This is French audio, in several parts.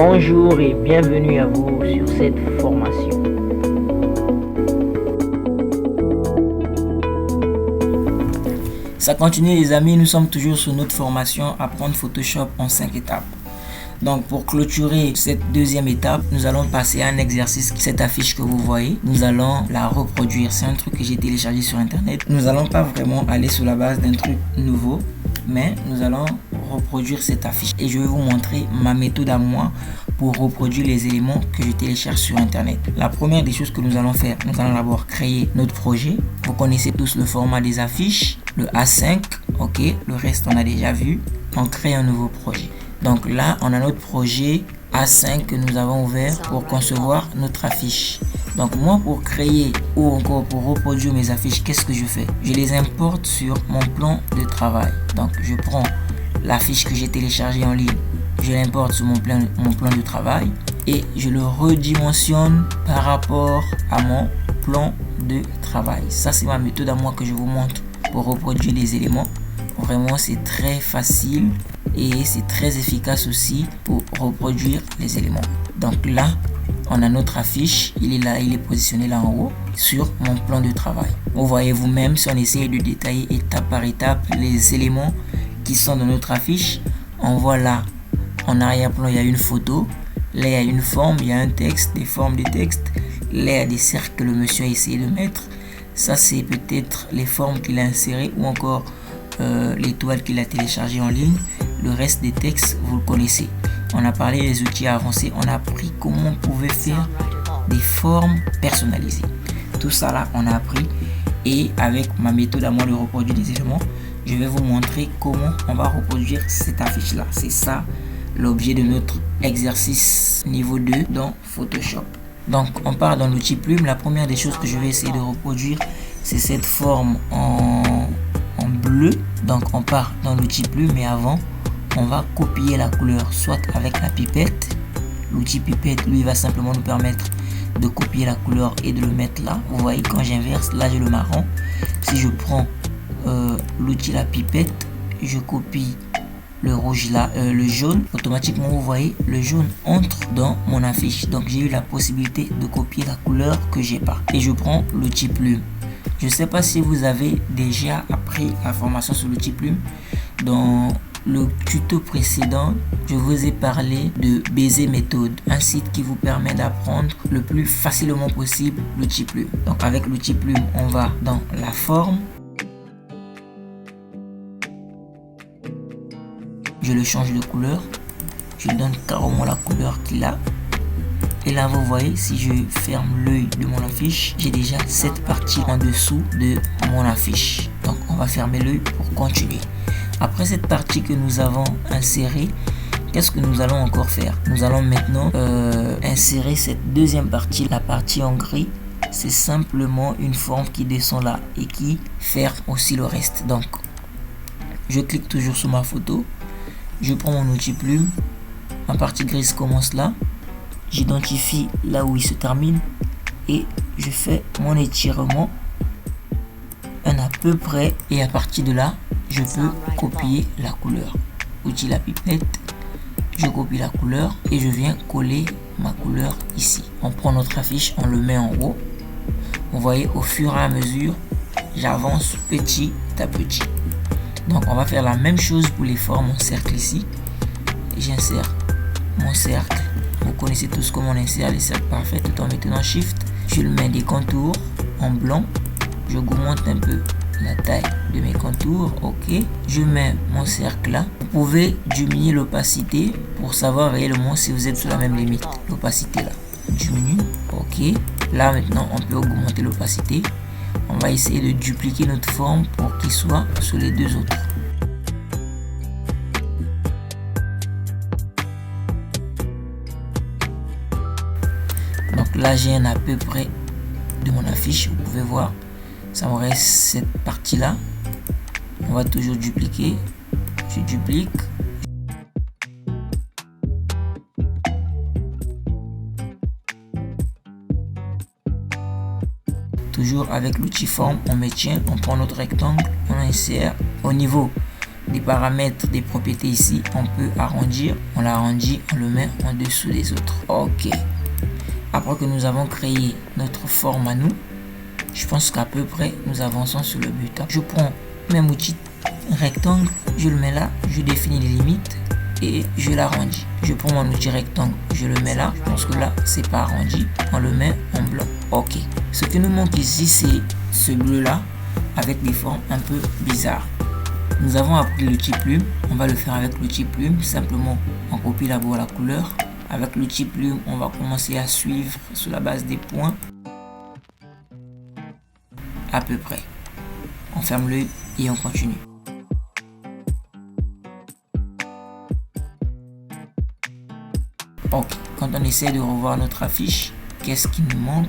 Bonjour et bienvenue à vous sur cette formation. Ça continue les amis, nous sommes toujours sur notre formation Apprendre Photoshop en 5 étapes. Donc pour clôturer cette deuxième étape, nous allons passer à un exercice, cette affiche que vous voyez, nous allons la reproduire. C'est un truc que j'ai téléchargé sur internet. Nous n'allons pas vraiment aller sur la base d'un truc nouveau, mais nous allons reproduire cette affiche. Et je vais vous montrer ma méthode à moi pour reproduire les éléments que je télécharge sur internet. La première des choses que nous allons faire, nous allons d'abord créer notre projet. Vous connaissez tous le format des affiches, le A5, ok, le reste on a déjà vu. On crée un nouveau projet. Donc là, on a notre projet A5 que nous avons ouvert pour concevoir notre affiche. Donc moi, pour créer ou encore pour reproduire mes affiches, qu'est-ce que je fais? Je les importe sur mon plan de travail. Donc je prends l'affiche que j'ai téléchargée en ligne, je l'importe sur mon plan de travail et je le redimensionne par rapport à mon plan de travail. Ça, c'est ma méthode à moi que je vous montre pour reproduire les éléments. Vraiment, c'est très facile et c'est très efficace aussi pour reproduire les éléments. Donc là, on a notre affiche, il est là, il est positionné là en haut sur mon plan de travail. Vous voyez vous-même, si on essaye de détailler étape par étape les éléments qui sont dans notre affiche, on voit là en arrière-plan il y a une photo, là il y a une forme, il y a un texte, des formes de texte, là il y a des cercles que le monsieur a essayé de mettre. Ça c'est peut-être les formes qu'il a insérées ou encore l'étoile qu'il a téléchargée en ligne. Le reste des textes, vous le connaissez. On a parlé des outils avancés, on a appris comment on pouvait faire des formes personnalisées. Tout ça là, on a appris. Et avec ma méthode à moi de reproduire des éléments, je vais vous montrer comment on va reproduire cette affiche là. C'est ça l'objet de notre exercice niveau 2 dans Photoshop. Donc on part dans l'outil plume. La première des choses que je vais essayer de reproduire, c'est cette forme en bleu. Donc on part dans l'outil plume, mais avant on va copier la couleur soit avec la pipette. L'outil pipette lui va simplement nous permettre de copier la couleur et de le mettre là. Vous voyez, quand j'inverse, là j'ai le marron. Si je prends l'outil la pipette, je copie le rouge là, le jaune, automatiquement vous voyez le jaune entre dans mon affiche. Donc j'ai eu la possibilité de copier la couleur que j'ai pas. Et je prends l'outil plume. Je ne sais pas si vous avez déjà appris la formation sur l'outil plume. Dans le tuto précédent, je vous ai parlé de Baiser méthode, un site qui vous permet d'apprendre le plus facilement possible l'outil plume. Donc avec l'outil plume, on va dans la forme. Je le change de couleur. Je donne carrément la couleur qu'il a. Et là, vous voyez, si je ferme l'œil de mon affiche, j'ai déjà cette partie en dessous de mon affiche. Donc, on va fermer l'œil pour continuer. Après cette partie que nous avons insérée, qu'est-ce que nous allons encore faire? Nous allons maintenant insérer cette deuxième partie, la partie en gris. C'est simplement une forme qui descend là et qui ferme aussi le reste. Donc, je clique toujours sur ma photo. Je prends mon outil plume. Ma partie grise commence là. J'identifie là où il se termine et je fais mon étirement à peu près, et à partir de là je peux copier la couleur. Outil la pipette, je copie la couleur et je viens coller ma couleur ici. On prend notre affiche, on le met en haut. Vous voyez, au fur et à mesure j'avance petit à petit. Donc on va faire la même chose pour les formes en cercle ici. J'insère mon cercle. Vous connaissez tous comment on insère les cercles parfaits tout en maintenant Shift. Je le mets des contours en blanc. Je augmente un peu la taille de mes contours. Ok. Je mets mon cercle là. Vous pouvez diminuer l'opacité pour savoir réellement si vous êtes sur la même limite. L'opacité là. Diminue. Ok. Là maintenant on peut augmenter l'opacité. On va essayer de dupliquer notre forme pour qu'il soit sur les deux autres. Donc là j'ai un à peu près de mon affiche, vous pouvez voir, ça me reste cette partie là. On va toujours dupliquer. Je duplique. Toujours avec l'outil forme, on maintient, on prend notre rectangle, on insère au niveau des paramètres, des propriétés ici, on peut arrondir. On l'arrondit, on le met en dessous des autres. Ok. Après que nous avons créé notre forme à nous, je pense qu'à peu près nous avançons sur le but. Je prends même outil rectangle, je le mets là, je définis les limites et je l'arrondis. Je prends mon outil rectangle, je le mets là. Je pense que là c'est pas arrondi, on le met en blanc. Ok. Ce qui nous manque ici, c'est ce bleu là avec des formes un peu bizarres. Nous avons appris l'outil plume, on va le faire avec l'outil plume. Simplement on copie d'abord la couleur. Avec l'outil plume, on va commencer à suivre sur la base des points. À peu près. On ferme l'œil et on continue. Ok, quand on essaie de revoir notre affiche, qu'est-ce qui nous manque?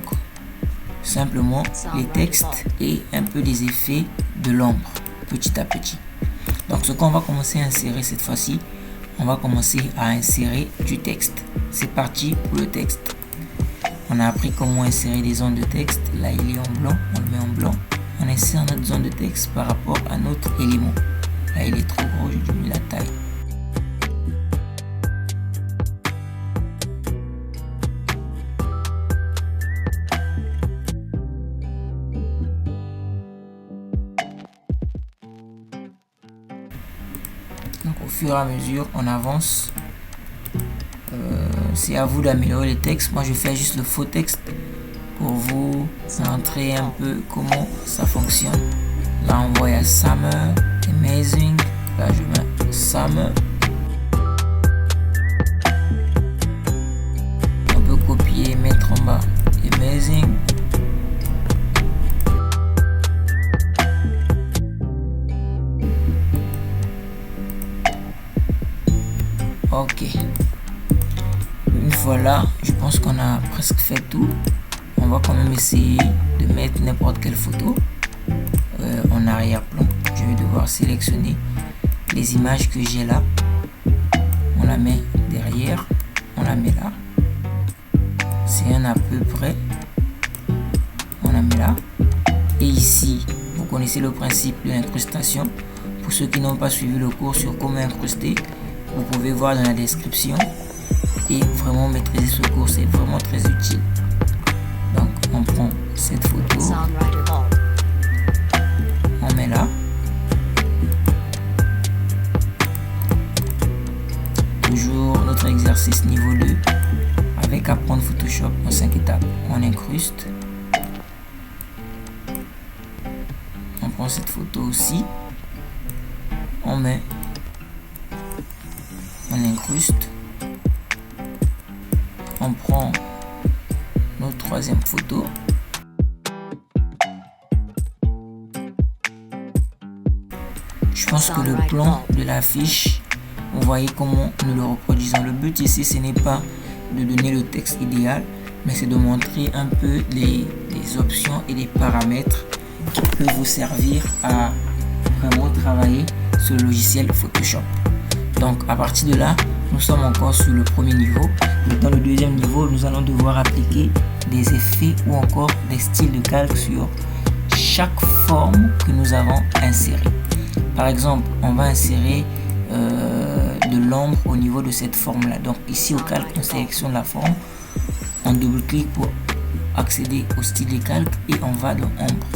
Simplement les textes et un peu des effets de l'ombre, petit à petit. Donc ce qu'on va commencer à insérer cette fois-ci, on va commencer à insérer du texte. C'est parti pour le texte. On a appris comment insérer des zones de texte. Là il est en blanc, on le met en blanc. On insère notre zone de texte par rapport à notre élément. Là il est trop gros, je diminue la taille. Donc au fur et à mesure on avance. C'est à vous d'améliorer les textes. Moi je fais juste le faux texte pour vous montrer un peu comment ça fonctionne. Là on voit il y a summer, amazing. Là je mets summer. On peut copier et mettre en bas amazing. Ok. Une fois là, je pense qu'on a presque fait tout. On va quand même essayer de mettre n'importe quelle photo en arrière-plan. Je vais devoir sélectionner les images que j'ai là. On la met derrière. On la met là. C'est un à peu près. On la met là. Et ici, vous connaissez le principe de l'incrustation. Pour ceux qui n'ont pas suivi le cours sur comment incruster, vous pouvez voir dans la description. Et vraiment maîtriser ce cours, c'est vraiment très utile. Donc on prend cette photo, on met là. Toujours notre exercice niveau 2 avec apprendre Photoshop en 5 étapes. On incruste. On prend cette photo aussi. On met. On incruste. On prend notre troisième photo. Je pense que le plan de l'affiche, vous voyez comment nous le reproduisons. Le but ici, ce n'est pas de donner le texte idéal, mais c'est de montrer un peu les options et les paramètres qui peuvent vous servir à vraiment travailler ce logiciel Photoshop. Donc à partir de là, nous sommes encore sur le premier niveau. Dans le deuxième niveau, nous allons devoir appliquer des effets ou encore des styles de calque sur chaque forme que nous avons insérée. Par exemple, on va insérer de l'ombre au niveau de cette forme-là. Donc ici au calque, on sélectionne la forme, on double-clique pour accéder au style de calque et on va dans ombre.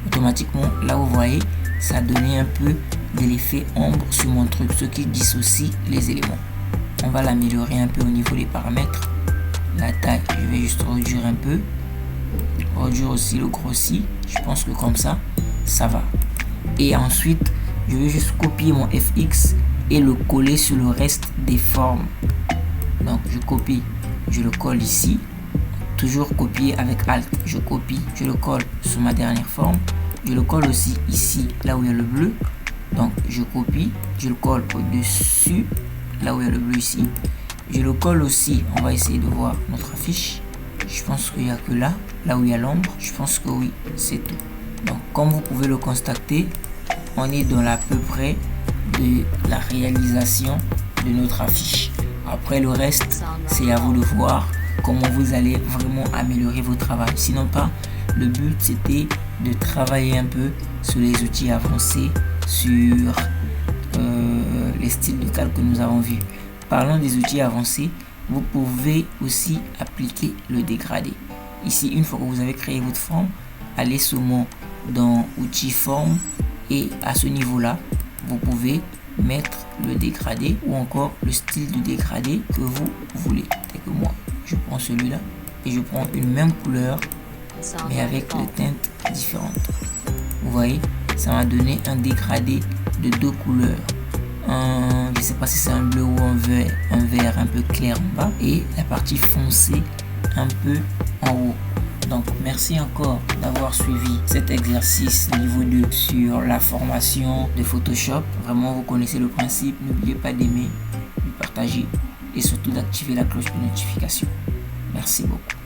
Automatiquement, là vous voyez, ça a donné un peu de l'effet ombre sur mon truc, ce qui dissocie les éléments. On va l'améliorer un peu au niveau des paramètres. La taille, je vais juste réduire un peu. Réduire aussi le grossi. Je pense que comme ça, ça va. Et ensuite, je vais juste copier mon FX et le coller sur le reste des formes. Donc, je copie, je le colle ici. Toujours copier avec Alt. Je copie, je le colle sur ma dernière forme. Je le colle aussi ici, là où il y a le bleu. Donc, je copie, je le colle au-dessus. Là où il y a le bleu ici, je le colle aussi. On va essayer de voir notre affiche. Je pense qu'il n'y a que là où il y a l'ombre. Je pense que oui, c'est tout. Donc comme vous pouvez le constater, on est dans l'à peu près de la réalisation de notre affiche. Après le reste, c'est à vous de voir comment vous allez vraiment améliorer votre travail. Sinon pas, le but c'était de travailler un peu sur les outils avancés, sur les styles de calque que nous avons vus. Parlons des outils avancés, vous pouvez aussi appliquer le dégradé. Ici, une fois que vous avez créé votre forme, allez seulement dans outils forme et à ce niveau-là, vous pouvez mettre le dégradé ou encore le style de dégradé que vous voulez. Et que moi, je prends celui-là et je prends une même couleur mais avec des teintes différentes. Vous voyez, ça m'a donné un dégradé de 2 couleurs. Je sais pas si c'est un bleu ou un vert un peu clair en bas et la partie foncée un peu en haut. Donc merci encore d'avoir suivi cet exercice niveau 2 sur la formation de Photoshop. Vraiment, vous connaissez le principe. N'oubliez pas d'aimer, de partager et surtout d'activer la cloche de notification. Merci beaucoup.